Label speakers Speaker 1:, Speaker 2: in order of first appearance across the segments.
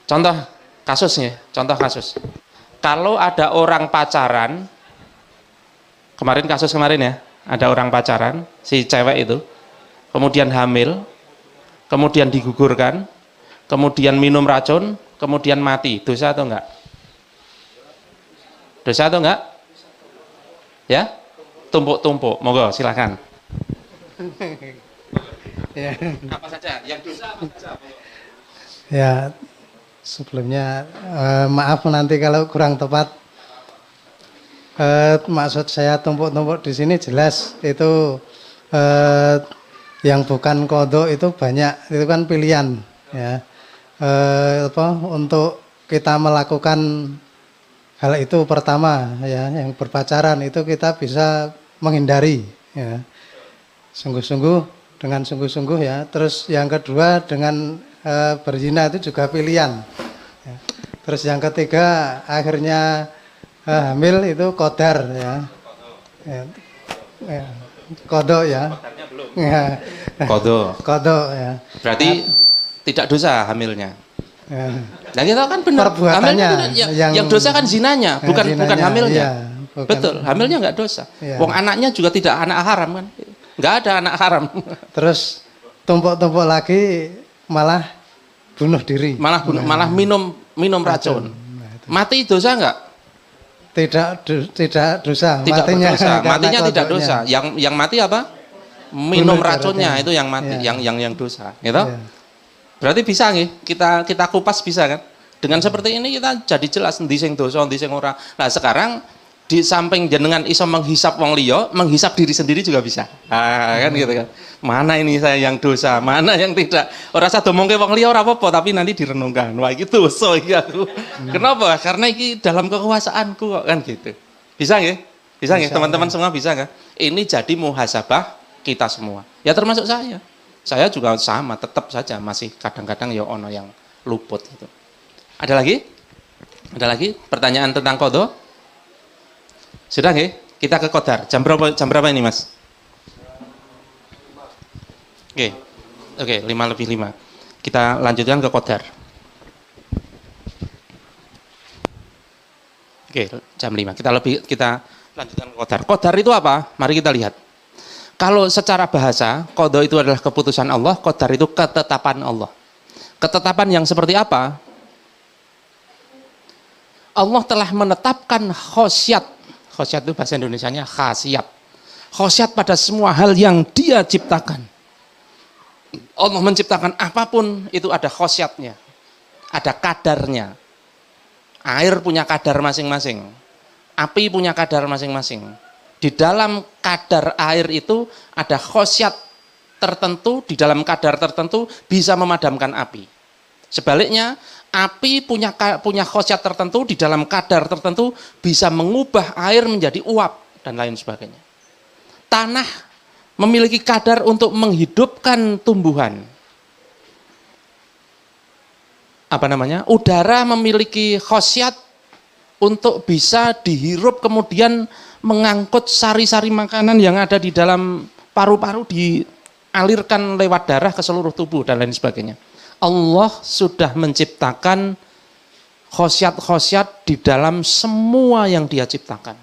Speaker 1: Contoh kasusnya, contoh kasus. Kalau ada orang pacaran, kemarin kasus kemarin ya, ada orang pacaran, si cewek itu, kemudian hamil, kemudian digugurkan, kemudian minum racun, kemudian mati. Dosa atau enggak? Dosa atau enggak? Ya? Tumpuk-tumpuk. Monggo silakan.
Speaker 2: Ya.
Speaker 1: Apa saja? Yang dosa apa saja?
Speaker 2: Ya, sebelumnya maaf nanti kalau kurang tepat. Maksud saya tumpuk-tumpuk di sini jelas itu yang bukan kodok itu banyak, itu kan pilihan ya. Untuk kita melakukan hal itu pertama ya, yang berpacaran itu kita bisa menghindari ya. Sungguh-sungguh dengan sungguh-sungguh ya. Terus yang kedua dengan berzina itu juga pilihan. Ya. Terus yang ketiga akhirnya hamil itu qadar ya. Ya. Ya. Kodok ya. Ya.
Speaker 1: Kodok.
Speaker 2: Kodok ya.
Speaker 1: Berarti tidak dosa hamilnya.
Speaker 2: Ya.
Speaker 1: Nah kita kan benar.
Speaker 2: Perbuatannya
Speaker 1: yang dosa kan zinanya, bukan hamilnya.
Speaker 2: Iya, bukan.
Speaker 1: Betul, hamilnya nggak dosa.
Speaker 2: Iya.
Speaker 1: Wong anaknya juga tidak anak haram kan? Nggak ada anak haram.
Speaker 2: Terus tumpuk-tumpuk lagi malah bunuh diri.
Speaker 1: Malah minum racun. Mati dosa nggak?
Speaker 2: Tidak dosa.
Speaker 1: Tidak
Speaker 2: Matinya
Speaker 1: berdosa. Matinya tidak
Speaker 2: kodoknya.
Speaker 1: dosa. Yang mati apa? Minum
Speaker 2: Bunuh
Speaker 1: racunnya
Speaker 2: ibaratnya.
Speaker 1: itu yang mati,
Speaker 2: Iya.
Speaker 1: yang dosa, gitu?
Speaker 2: Iya.
Speaker 1: Berarti bisa nih kita kupas bisa kan? Dengan seperti ini kita jadi jelas endi sing dosa, endi sing ora. Nah, sekarang di samping jenengan iso menghisap wong liya, menghisap diri sendiri juga bisa. Ah, kan gitu kan. Mana ini saya yang dosa, mana yang tidak. Ora usah domongke wong liya ora apa-apa, tapi nanti direnungkan. Wah, iki dosa iki aku. Kenapa? Karena iki dalam kekuasaanku kok kan gitu. Bisa nggih? Bisa nggih teman-teman semua bisa nggak? Ini jadi muhasabah kita semua. Ya termasuk saya. Saya juga sama, tetap saja masih kadang-kadang ya ono yang luput gitu. Ada lagi? Ada lagi pertanyaan tentang qadha? Sudah nggih? Kita ke qadar. Jam berapa ini, Mas? Oke, 5:05. Kita lanjutkan ke qadar. Oke, jam 5. Kita lanjutkan ke qadar. Qadar itu apa? Mari kita lihat. Kalau secara bahasa, qadha itu adalah keputusan Allah, qadar itu ketetapan Allah. Ketetapan yang seperti apa? Allah telah menetapkan khosyat. Khosyat itu bahasa Indonesianya khasiat. Khosyat pada semua hal yang Dia ciptakan. Allah menciptakan apapun itu ada khosyatnya. Ada kadarnya. Air punya kadar masing-masing. Api punya kadar masing-masing. Di dalam kadar air itu ada khosyat tertentu, di dalam kadar tertentu bisa memadamkan api. Sebaliknya, api punya khosyat tertentu, di dalam kadar tertentu bisa mengubah air menjadi uap dan lain sebagainya. Tanah memiliki kadar untuk menghidupkan tumbuhan. Udara memiliki khosyat untuk bisa dihirup kemudian mengangkut sari-sari makanan yang ada di dalam paru-paru dialirkan lewat darah ke seluruh tubuh dan lain sebagainya. Allah sudah menciptakan khosyat-khosyat di dalam semua yang Dia ciptakan.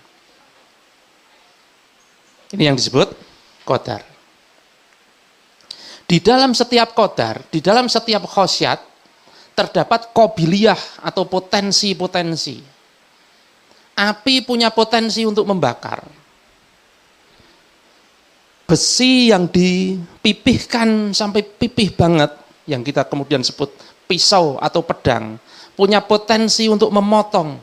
Speaker 1: Ini yang disebut qadar. Di dalam setiap qadar, di dalam setiap khosyat terdapat qobiliyah atau potensi-potensi. Api punya potensi untuk membakar. Besi yang dipipihkan sampai pipih banget, yang kita kemudian sebut pisau atau pedang, punya potensi untuk memotong.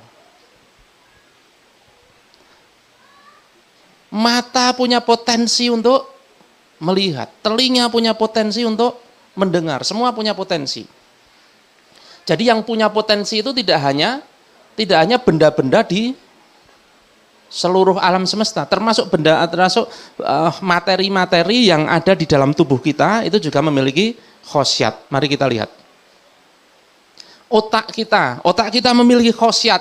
Speaker 1: Mata punya potensi untuk melihat, telinga punya potensi untuk mendengar, semua punya potensi. Jadi yang punya potensi itu tidak hanya benda-benda di seluruh alam semesta, termasuk materi-materi yang ada di dalam tubuh kita itu juga memiliki khosyat. Mari kita lihat. Otak kita memiliki khosyat,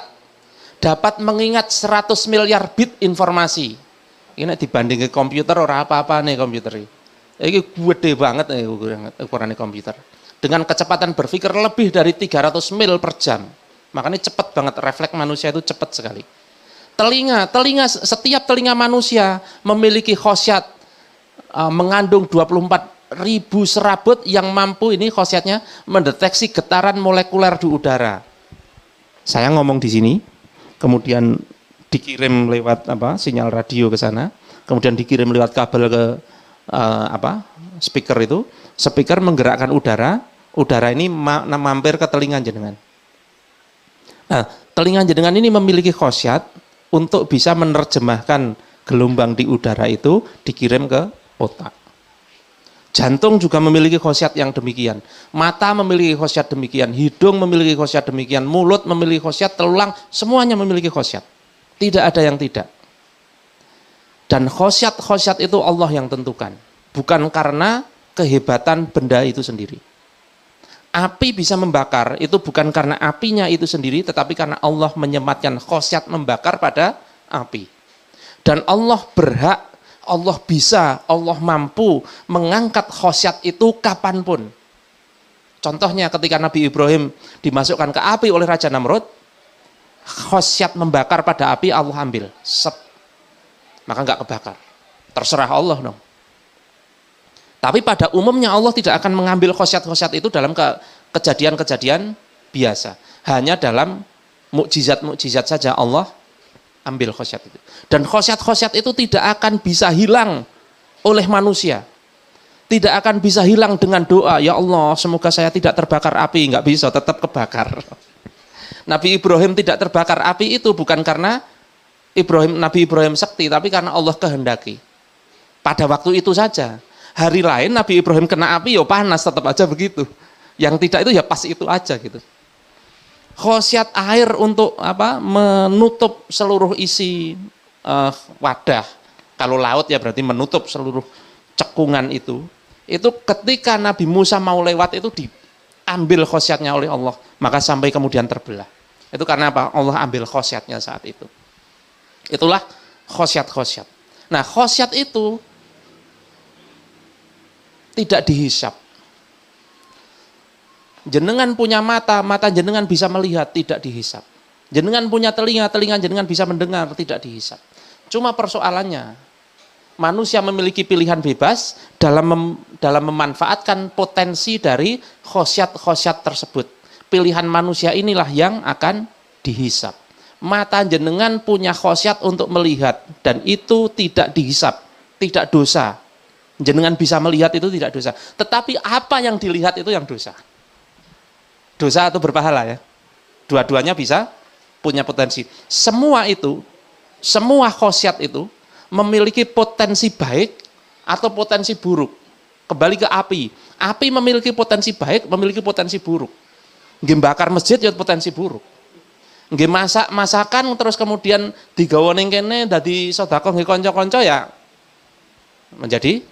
Speaker 1: dapat mengingat 100 miliar bit informasi. Ini dibanding ke komputer ora apa-apa nih komputer ini. Ini gede banget nih ukurannya komputer. dengan kecepatan berpikir lebih dari 300 mil per jam. Makanya cepat banget, refleks manusia itu cepat sekali. Setiap telinga manusia memiliki khosyat, mengandung 24.000 serabut yang mampu, ini khosyatnya, mendeteksi getaran molekuler di udara. Saya ngomong di sini, kemudian dikirim lewat sinyal radio ke sana, kemudian dikirim lewat kabel ke speaker itu, speaker menggerakkan udara ini mampir ke telinga jenengan. Nah, telinga jenengan ini memiliki khosyat untuk bisa menerjemahkan gelombang di udara itu dikirim ke otak. Jantung juga memiliki khosyat yang demikian. Mata memiliki khosyat demikian, hidung memiliki khosyat demikian, mulut memiliki khosyat, tulang, semuanya memiliki khosyat. Tidak ada yang tidak. Dan khosyat itu Allah yang tentukan. Bukan karena kehebatan benda itu sendiri. Api bisa membakar, itu bukan karena apinya itu sendiri, tetapi karena Allah menyematkan khosyat membakar pada api. Dan Allah berhak, Allah bisa, Allah mampu mengangkat khosyat itu kapanpun. Contohnya ketika Nabi Ibrahim dimasukkan ke api oleh Raja Namrud, khosyat membakar pada api Allah ambil, maka nggak kebakar. Terserah Allah dong. Tapi pada umumnya Allah tidak akan mengambil khosyat-khosyat itu dalam kejadian-kejadian biasa. Hanya dalam mukjizat-mukjizat saja Allah ambil khosyat itu. Dan khosyat-khosyat itu tidak akan bisa hilang oleh manusia. Tidak akan bisa hilang dengan doa, ya Allah semoga saya tidak terbakar api. Nggak bisa, tetap kebakar. Nabi Ibrahim tidak terbakar api itu bukan karena Nabi Ibrahim sakti, tapi karena Allah kehendaki. Pada waktu itu saja. Hari lain Nabi Ibrahim kena api, ya panas, tetap aja begitu. Yang tidak itu ya pas itu aja gitu. Khosyat air untuk menutup seluruh isi wadah. Kalau laut ya berarti menutup seluruh cekungan itu. Itu ketika Nabi Musa mau lewat itu diambil khosyatnya oleh Allah, maka sampai kemudian terbelah. Itu karena apa? Allah ambil khosyatnya saat itu. Itulah khosyat-khosyat. Nah, khosyat itu tidak dihisap. Jenengan punya mata jenengan bisa melihat, tidak dihisap. Jenengan punya telinga jenengan bisa mendengar, tidak dihisap. Cuma persoalannya, manusia memiliki pilihan bebas dalam memanfaatkan potensi dari khosyat-khosyat tersebut. Pilihan manusia inilah yang akan dihisap. Mata jenengan punya khosyat untuk melihat, dan itu tidak dihisap, tidak dosa. Jenengan bisa melihat itu tidak dosa. Tetapi apa yang dilihat itu yang dosa. Dosa atau berpahala ya. Dua-duanya bisa punya potensi. Semua khosyat itu memiliki potensi baik atau potensi buruk. Kembali ke api. Api memiliki potensi baik, memiliki potensi buruk. Nggih bakar masjid ya potensi buruk. Nggih masakan terus kemudian digawa ning kene dadi sedekah nggih kanca-kanca ya menjadi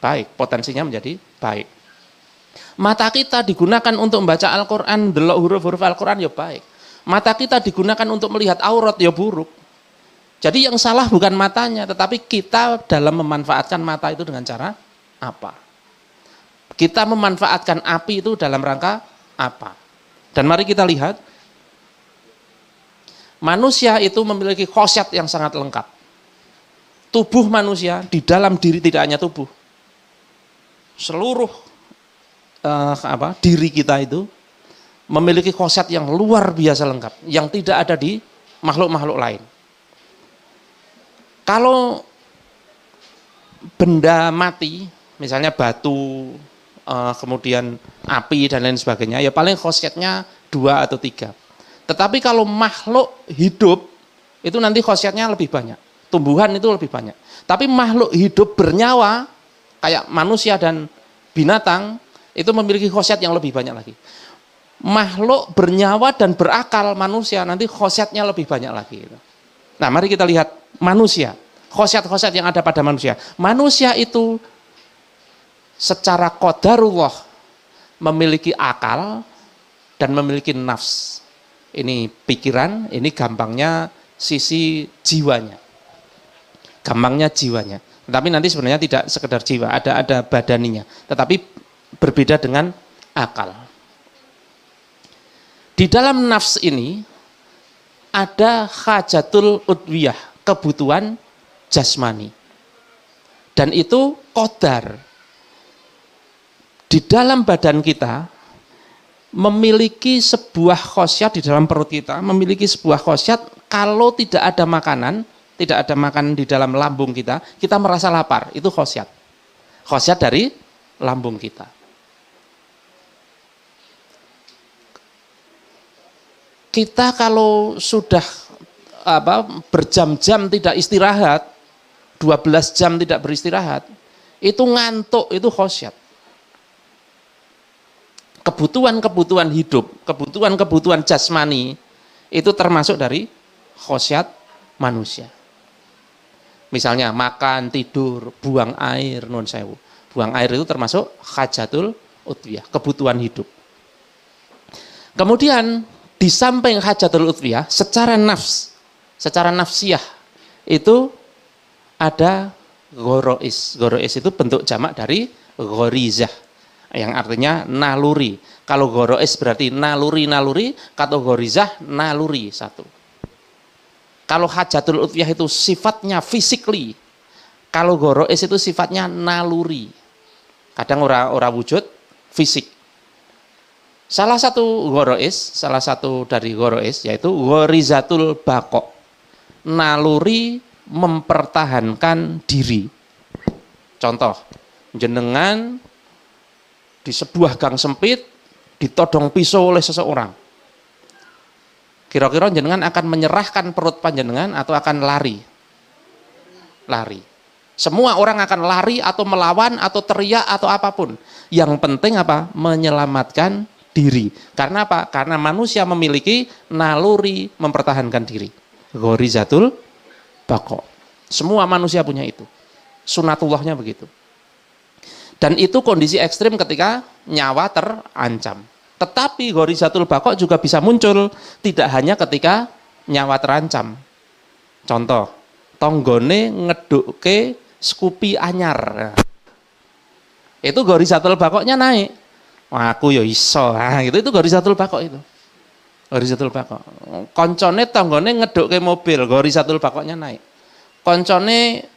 Speaker 1: baik, potensinya menjadi baik. Mata kita digunakan untuk membaca Al-Quran, delok huruf-huruf Al-Quran ya baik. Mata kita digunakan untuk melihat aurat ya buruk. Jadi yang salah bukan matanya, tetapi kita dalam memanfaatkan mata itu dengan cara apa? Kita memanfaatkan api itu dalam rangka apa? Dan mari kita lihat, manusia itu memiliki khosyat yang sangat lengkap. Tubuh manusia, di dalam diri tidak hanya tubuh, seluruh diri kita itu memiliki khosyat yang luar biasa lengkap, yang tidak ada di makhluk-makhluk lain. Kalau benda mati, misalnya batu, kemudian api dan lain sebagainya, ya paling khosyatnya 2 atau 3. Tetapi kalau makhluk hidup, itu nanti khosyatnya lebih banyak. Tumbuhan itu lebih banyak. Tapi makhluk hidup bernyawa, kayak manusia dan binatang, itu memiliki khosyat yang lebih banyak lagi. Makhluk bernyawa dan berakal manusia, nanti khosyatnya lebih banyak lagi. Nah, mari kita lihat manusia. Khosyat-khosyat yang ada pada manusia. Manusia itu secara qadarullah memiliki akal dan memiliki nafs. Ini pikiran, ini gampangnya sisi jiwanya. Gampangnya jiwanya. Tapi nanti sebenarnya tidak sekedar jiwa, ada badaninya. Tetapi berbeda dengan akal. Di dalam nafs ini ada hajatul udwiyah, kebutuhan jasmani. Dan itu qadar. Di dalam badan kita memiliki sebuah khosyat, di dalam perut kita memiliki sebuah khosyat, kalau tidak ada makanan di dalam lambung kita, kita merasa lapar, itu khosyat. Khosyat dari lambung kita. Kita kalau sudah berjam-jam tidak istirahat, 12 jam tidak beristirahat, itu ngantuk, itu khosyat. Kebutuhan-kebutuhan hidup, kebutuhan-kebutuhan jasmani, itu termasuk dari khosyat manusia. Misalnya makan, tidur, buang air, nun sewu. Buang air itu termasuk hajatul udwiyah, kebutuhan hidup. Kemudian di samping hajatul udwiyah, secara nafsiyah itu ada gorois. Gorois itu bentuk jamak dari gorizah, yang artinya naluri. Kalau gorois berarti naluri, kata gorizah naluri satu. Kalau hajatul udwiyah itu sifatnya physically, kalau gorois itu sifatnya naluri. Kadang ora wujud fisik. Salah satu dari gorois yaitu gorizatul baqo, naluri mempertahankan diri. Contoh, jenengan di sebuah gang sempit ditodong pisau oleh seseorang. Kira-kira jenengan akan menyerahkan perut panjenengan atau akan lari? Lari. Semua orang akan lari atau melawan atau teriak atau apapun. Yang penting apa? Menyelamatkan diri. Karena apa? Karena manusia memiliki naluri mempertahankan diri. Ghorizatul baqo. Semua manusia punya itu. Sunatullahnya begitu. Dan itu kondisi ekstrim ketika nyawa terancam. Tetapi ghorizatul baqo juga bisa muncul tidak hanya ketika nyawa terancam. Contoh, tonggone ngedukke Scoopy anyar. Itu ghorizatul baqonya naik. Wah, aku ya iso. Nah, itu ghorizatul baqo itu. Ghorizatul baqo. Koncone tonggone ngedukke mobil, ghorizatul baqonya naik. Koncone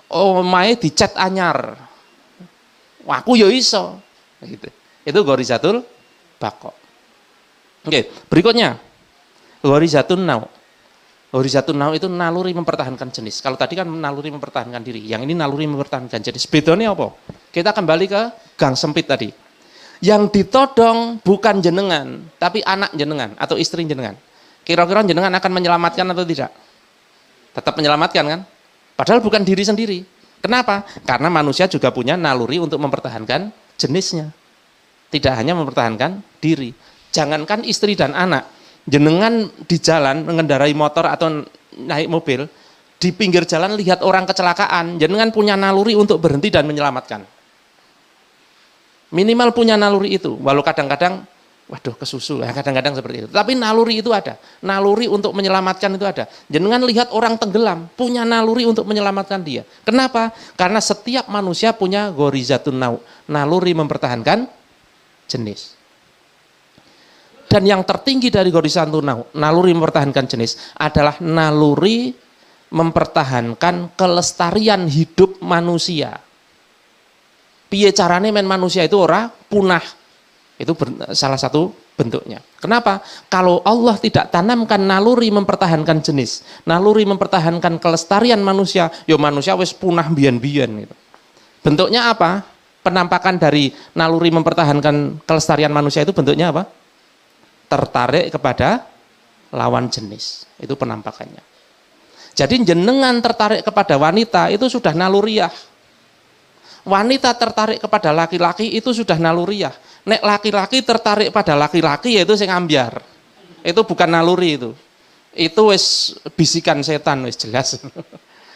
Speaker 1: omahe dicat anyar. Wah, aku ya iso. Gitu. Itu ghorizatul baqo. Oke, berikutnya ghorizatun nau. Ghorizatun nau itu naluri mempertahankan jenis. Kalau tadi kan naluri mempertahankan diri, yang ini naluri mempertahankan jenis. Bedanya apa? Kita kembali ke gang sempit tadi. Yang ditodong bukan jenengan, tapi anak jenengan atau istri jenengan. Kira-kira jenengan akan menyelamatkan atau tidak? Tetap menyelamatkan kan? Padahal bukan diri sendiri. Kenapa? Karena manusia juga punya naluri untuk mempertahankan jenisnya. Tidak hanya mempertahankan diri. Jangankan istri dan anak, jenengan di jalan mengendarai motor atau naik mobil, di pinggir jalan lihat orang kecelakaan, jenengan punya naluri untuk berhenti dan menyelamatkan. Minimal punya naluri itu, walau kadang-kadang, waduh kesusu, ya kadang-kadang seperti itu. Tapi naluri itu ada, naluri untuk menyelamatkan itu ada. Jenengan lihat orang tenggelam, punya naluri untuk menyelamatkan dia. Kenapa? Karena setiap manusia punya ghorizatun nau, naluri mempertahankan jenis. Dan yang tertinggi dari ghorizatun nau, naluri mempertahankan jenis, adalah naluri mempertahankan kelestarian hidup manusia. Piye carane men manusia itu ora punah. Itu salah satu bentuknya. Kenapa? Kalau Allah tidak tanamkan naluri mempertahankan jenis, naluri mempertahankan kelestarian manusia, ya manusia wis punah biyen-biyen gitu. Bentuknya apa? Penampakan dari naluri mempertahankan kelestarian manusia itu bentuknya apa? Tertarik kepada lawan jenis. Itu penampakannya. Jadi jenengan tertarik kepada wanita itu sudah naluriah. Wanita tertarik kepada laki-laki itu sudah naluriah. Nek laki-laki tertarik pada laki-laki yaitu sing ambyar. Itu bukan naluri itu. Itu wis bisikan setan wis jelas.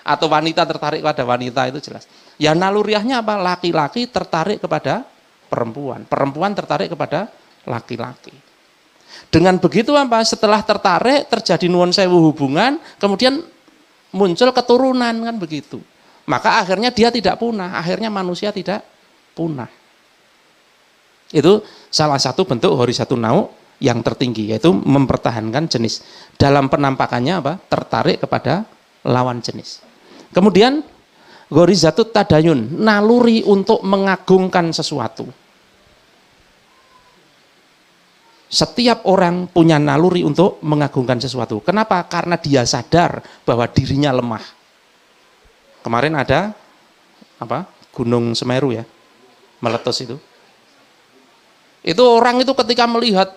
Speaker 1: Atau wanita tertarik pada wanita itu jelas. Ya naluriahnya apa? Laki-laki tertarik kepada perempuan. Perempuan tertarik kepada laki-laki. Dengan begitu apa? Setelah tertarik terjadi nuwun sewu hubungan, kemudian muncul keturunan kan begitu. Maka akhirnya dia tidak punah, akhirnya manusia tidak punah. Itu salah satu bentuk ghorizatun nau' yang tertinggi, yaitu mempertahankan jenis. Dalam penampakannya apa? Tertarik kepada lawan jenis. Kemudian ghorizatut tadayun, naluri untuk mengagungkan sesuatu. Setiap orang punya naluri untuk mengagungkan sesuatu. Kenapa? Karena dia sadar bahwa dirinya lemah. Kemarin ada apa? Gunung Semeru ya, meletus itu. Itu orang itu ketika melihat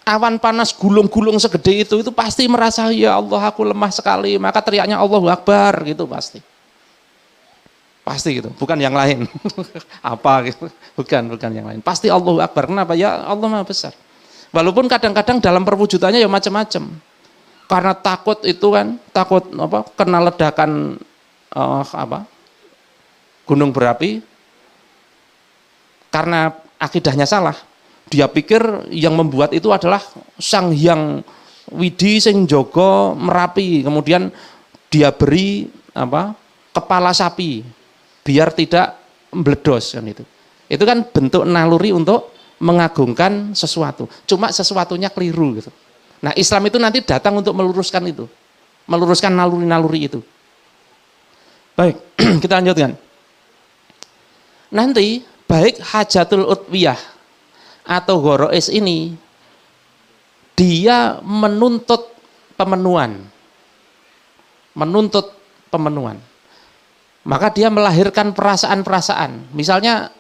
Speaker 1: awan panas gulung-gulung segede itu pasti merasa, ya Allah aku lemah sekali, maka teriaknya Allahu Akbar gitu pasti. Pasti gitu, bukan yang lain. Apa gitu, bukan yang lain. Pasti Allahu Akbar. Kenapa? Ya Allah Maha Besar. Walaupun kadang-kadang dalam perwujudannya ya macam-macam. Karena takut itu kan, takut apa? Kena ledakan gunung berapi. Karena akidahnya salah. Dia pikir yang membuat itu adalah Sang Hyang Widi sing jaga Merapi, kemudian dia beri kepala sapi biar tidak meledos kan itu. Itu kan bentuk naluri untuk mengagungkan sesuatu. Cuma sesuatunya keliru gitu. Nah, Islam itu nanti datang untuk meluruskan itu. Meluruskan naluri-naluri itu. Baik, kita lanjutkan. Nanti baik hajatul utwiyah atau ghorois ini dia menuntut pemenuhan. Menuntut pemenuhan. Maka dia melahirkan perasaan-perasaan. Misalnya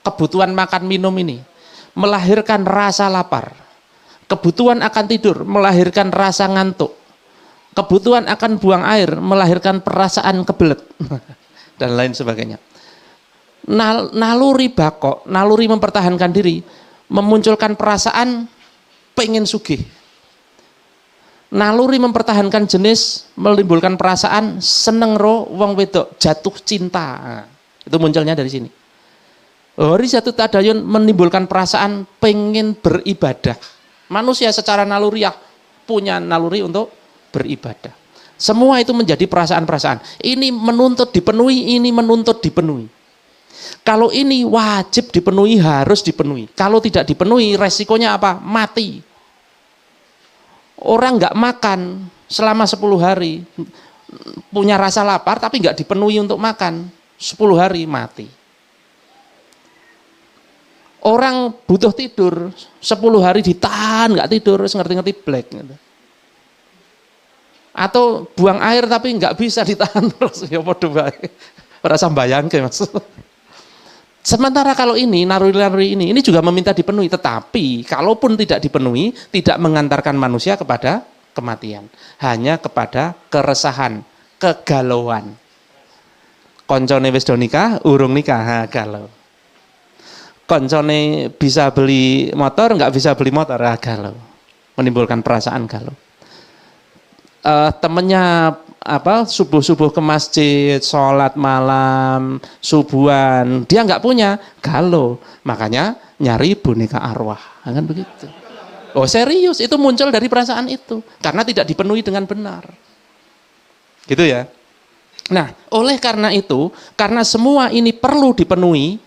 Speaker 1: kebutuhan makan minum ini melahirkan rasa lapar. Kebutuhan akan tidur melahirkan rasa ngantuk. Kebutuhan akan buang air melahirkan perasaan kebelet dan lain sebagainya. Naluri bako, naluri mempertahankan diri memunculkan perasaan pengen sugih. Naluri mempertahankan jenis menimbulkan perasaan seneng ro wong wedok, jatuh cinta. Nah, itu munculnya dari sini. Ghorizatut tadayun menimbulkan perasaan pengen beribadah. Manusia secara naluriah punya naluri untuk beribadah. Semua itu menjadi perasaan-perasaan. Ini menuntut dipenuhi, ini menuntut dipenuhi. Kalau ini wajib dipenuhi, harus dipenuhi. Kalau tidak dipenuhi, resikonya apa? Mati. Orang nggak makan selama 10 hari, punya rasa lapar tapi nggak dipenuhi untuk makan, 10 hari mati. Orang butuh tidur 10 hari ditahan nggak tidur, ngerti-ngerti black gitu. Atau buang air tapi nggak bisa ditahan terus, ya podo bae. Rasa bayangke Mas. Sementara kalau ini naluri-naluri ini juga meminta dipenuhi, tetapi kalaupun tidak dipenuhi tidak mengantarkan manusia kepada kematian, hanya kepada keresahan, kegalauan. Koncone wis do nikah, urung nikah, galau. Koncone bisa beli motor, nggak bisa beli motor, galau. Menimbulkan perasaan galau. Temennya subuh-subuh ke masjid, sholat malam, subuhan, dia nggak punya, galau. Makanya nyari boneka arwah, kan begitu. Oh serius, itu muncul dari perasaan itu, karena tidak dipenuhi dengan benar. Gitu ya. Nah, oleh karena itu, karena semua ini perlu dipenuhi,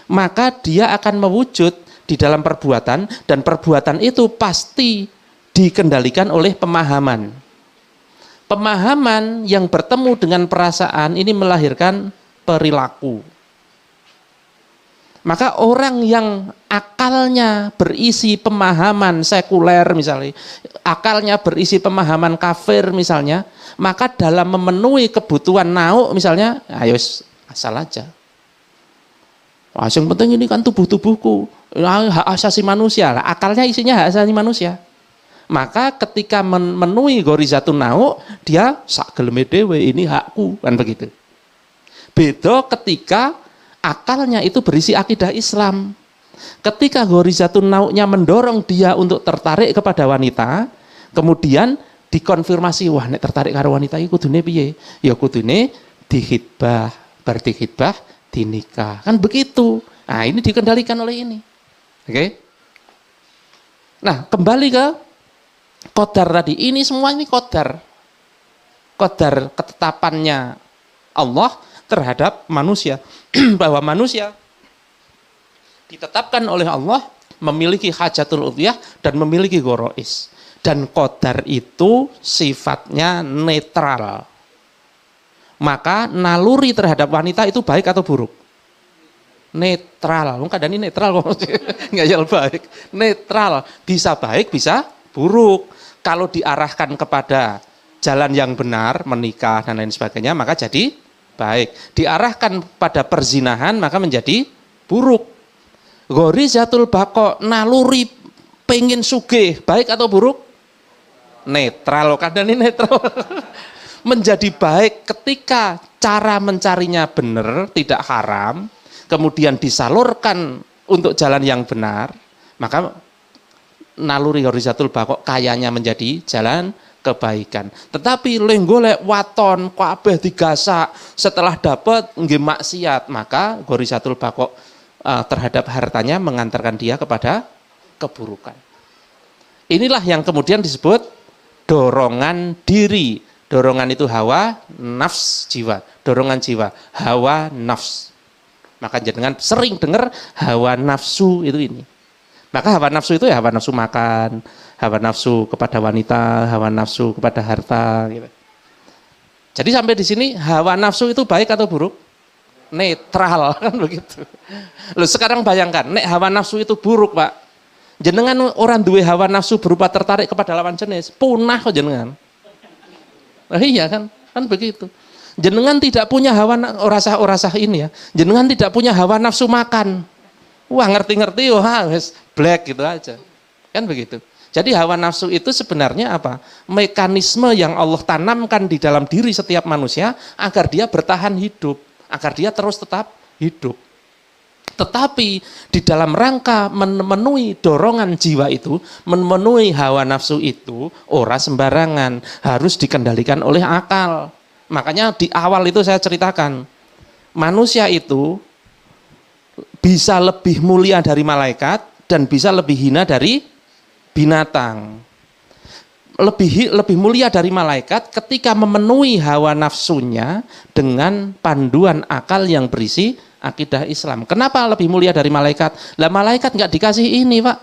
Speaker 1: maka dia akan mewujud di dalam perbuatan, dan perbuatan itu pasti dikendalikan oleh pemahaman. Pemahaman yang bertemu dengan perasaan ini melahirkan perilaku. Maka orang yang akalnya berisi pemahaman sekuler misalnya, akalnya berisi pemahaman kafir misalnya, maka dalam memenuhi kebutuhan nauk misalnya, ayo asal aja. Wah, yang penting ini kan tubuh-tubuhku, hak asasi manusia lah, akalnya isinya hak asasi manusia. Maka ketika memenuhi ghorizatun nau', dia sak geleme dhewe, ini hakku, kan begitu. Beda ketika akalnya itu berisi akidah Islam. Ketika ghorizatun nau'-nya mendorong dia untuk tertarik kepada wanita, kemudian dikonfirmasi, wah nek tertarik karo wanita iki kudune piye? Ya kudune dihitbah, bar dihitbah dinikah. Kan begitu. Nah, ini dikendalikan oleh ini. Oke? Nah, kembali ke qadar tadi, ini semua ini qadar ketetapannya Allah terhadap manusia. Bahwa manusia ditetapkan oleh Allah, memiliki hajatul udhiyah dan memiliki gorois. Dan qadar itu sifatnya netral. Maka naluri terhadap wanita itu baik atau buruk? Netral. Kadang ini netral kok. Nggak ya baik. Netral. Bisa baik, bisa buruk. Kalau diarahkan kepada jalan yang benar, menikah dan lain sebagainya, maka jadi baik. Diarahkan pada perzinahan, maka menjadi buruk. Ghorizatul baqa, naluri pengen sugih, baik atau buruk? Netral. Kadang ini netral. Menjadi baik ketika cara mencarinya benar, tidak haram, kemudian disalurkan untuk jalan yang benar, maka naluri ghorizatul baqa kayanya menjadi jalan kebaikan. Tetapi lenggolek waton kabeh digasak, setelah dapat nggih maksiat, maka ghorizatul baqa terhadap hartanya mengantarkan dia kepada keburukan. Inilah yang kemudian disebut dorongan diri. Dorongan itu hawa, nafs, jiwa. Dorongan jiwa, hawa, nafs. Maka jenengan sering dengar hawa nafsu itu ini. Maka hawa nafsu itu ya hawa nafsu makan, hawa nafsu kepada wanita, hawa nafsu kepada harta. Gitu. Jadi sampai di sini hawa nafsu itu baik atau buruk? Netral kan begitu. Loh sekarang bayangkan, nek hawa nafsu itu buruk pak, jenengan orang duwe hawa nafsu berupa tertarik kepada lawan jenis, punah kok jenengan. Iya kan begitu. Jenengan tidak punya hawa orasah ini ya. Jenengan tidak punya hawa nafsu makan. Wah ngerti-ngerti, wah wes black gitu aja. Kan begitu. Jadi hawa nafsu itu sebenarnya apa? Mekanisme yang Allah tanamkan di dalam diri setiap manusia agar dia bertahan hidup, agar dia terus tetap hidup. Tetapi di dalam rangka memenuhi dorongan jiwa itu, memenuhi hawa nafsu itu, ora sembarangan, harus dikendalikan oleh akal. Makanya di awal itu saya ceritakan, manusia itu bisa lebih mulia dari malaikat dan bisa lebih hina dari binatang. Lebih mulia dari malaikat ketika memenuhi hawa nafsunya dengan panduan akal yang berisi akidah Islam. Kenapa lebih mulia dari malaikat? Lah malaikat nggak dikasih ini pak.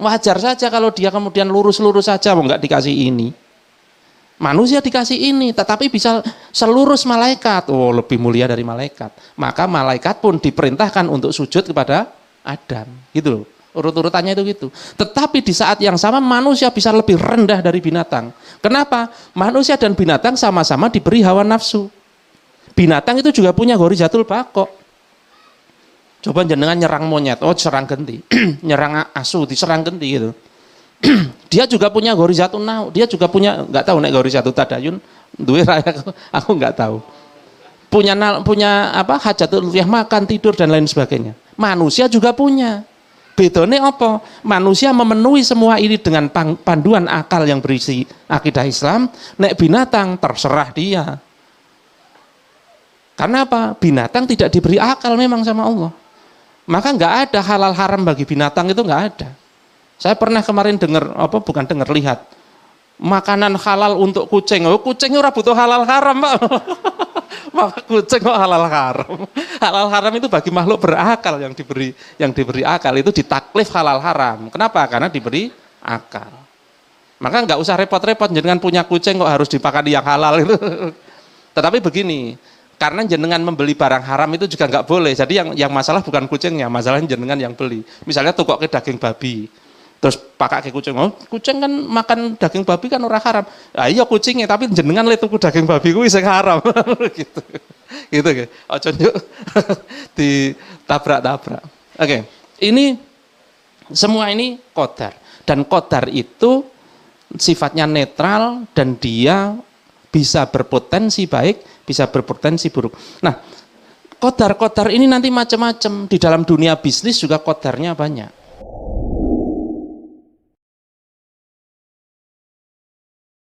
Speaker 1: Wajar saja kalau dia kemudian lurus-lurus saja, mau nggak dikasih ini. Manusia dikasih ini, tetapi bisa selurus malaikat. Oh lebih mulia dari malaikat. Maka malaikat pun diperintahkan untuk sujud kepada Adam. Gitu loh. Urut-urutannya itu gitu. Tetapi di saat yang sama manusia bisa lebih rendah dari binatang. Kenapa? Manusia dan binatang sama-sama diberi hawa nafsu. Binatang itu juga punya ghorizatul baqa. Coba jenengan nyerang monyet, oh serang genti. Nyerang asu, diserang genti gitu. Dia juga punya ghorizatul nau, dia juga punya, nggak tahu nek ghorizatul tadayun, duwe raya aku nggak tahu. Punya apa? Hajatul udhiyah, makan, tidur dan lain sebagainya. Manusia juga punya. Bedone apa? Manusia memenuhi semua ini dengan panduan akal yang berisi akidah Islam, nek binatang terserah dia. Karena apa? Binatang tidak diberi akal memang sama Allah. Maka nggak ada halal haram bagi binatang, itu nggak ada. Saya pernah kemarin lihat makanan halal untuk kucing. Oh, kucing ora butuh halal haram, Pak. Maka kucing kok halal haram. Halal haram itu bagi makhluk berakal yang diberi akal, itu ditaklif halal haram. Kenapa? Karena diberi akal. Maka nggak usah repot-repot jenengan punya kucing kok harus dipakai yang halal itu. Tetapi begini, karena jenengan membeli barang haram itu juga nggak boleh. Jadi yang masalah bukan kucingnya, masalahnya jenengan yang beli. Misalnya tukok ke daging babi, terus pakai ke kucing. Oh, kucing kan makan daging babi kan ora haram. Ah iya kucingnya, tapi jenengan le tuku daging babi kuwi sing haram. Gitu. Gitu nggih. Aja njuk ditabrak-tabrak. Oke. Ini semua ini qadar. Dan qadar itu sifatnya netral dan dia bisa berpotensi baik, bisa berpotensi buruk. Nah, qadar-qadar ini nanti macam-macam. Di dalam dunia bisnis juga qadarnya banyak.